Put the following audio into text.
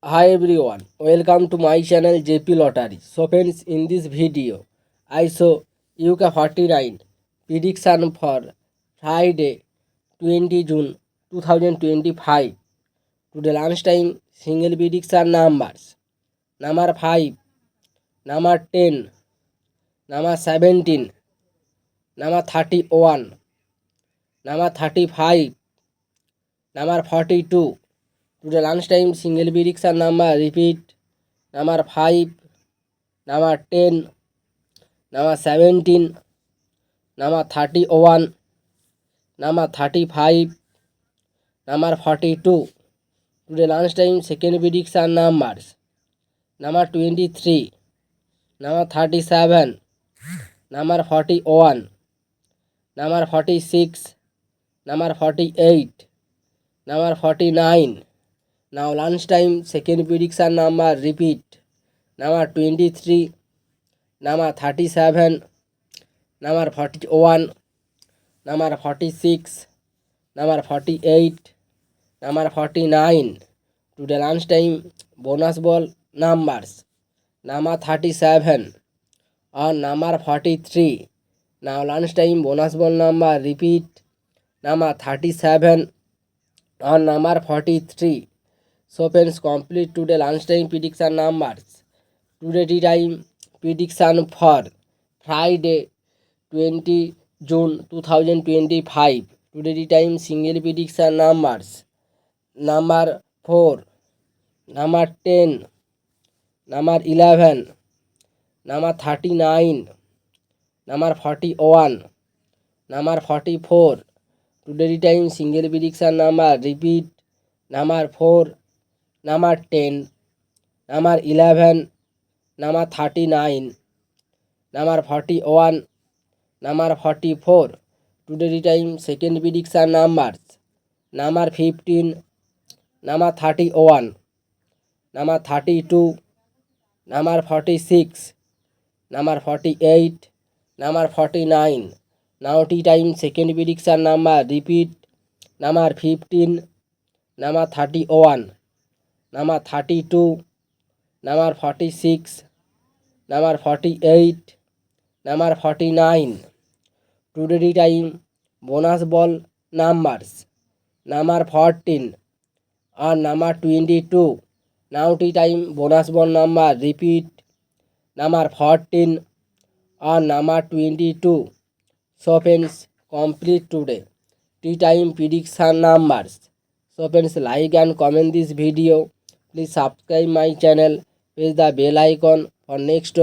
Hi everyone, welcome to my channel JP Lottery. So friends, in this video, I show UK 49 prediction for Friday 20 June 2025. Today lunchtime single prediction numbers. Number 5, number 10, number 17, number 31, number 35, number 42. Today lunchtime single prediction number repeat. Number 5, number 10, number 17, number 31, number 35, number 42. Today lunchtime second prediction numbers. Number 23, number 37, number 41, number 46, number 48, number 49. Now lunchtime second prediction number repeat. Number 23, number 37, number 41, number 46, number 48, number 49. Today lunchtime bonus ball numbers. Number 37 or number 43. Now lunchtime bonus ball number repeat. Number 37 or number 43. So friends, complete today lunchtime prediction numbers. Today time prediction for Friday 20 June 2025. Today time single prediction numbers. Number 4, number 10, number 11, number 39, number 41, number 44. Today time single prediction number repeat. Number 4, number 10, number 11, number 39, number 41, number 44. Today time second prediction numbers. Number 15, number 31, number 32, number 46, number 48, number 49. Now time second prediction number repeat. Number 15, number 31, number 32, number 46, number 48, number 49. Today time bonus ball numbers. Number 14 or number 22. Now time bonus ball number repeat. Number 14 or number 22. So friends, complete today tea time prediction numbers. So friends, like and comment this video. Please subscribe my channel. Press the bell icon for next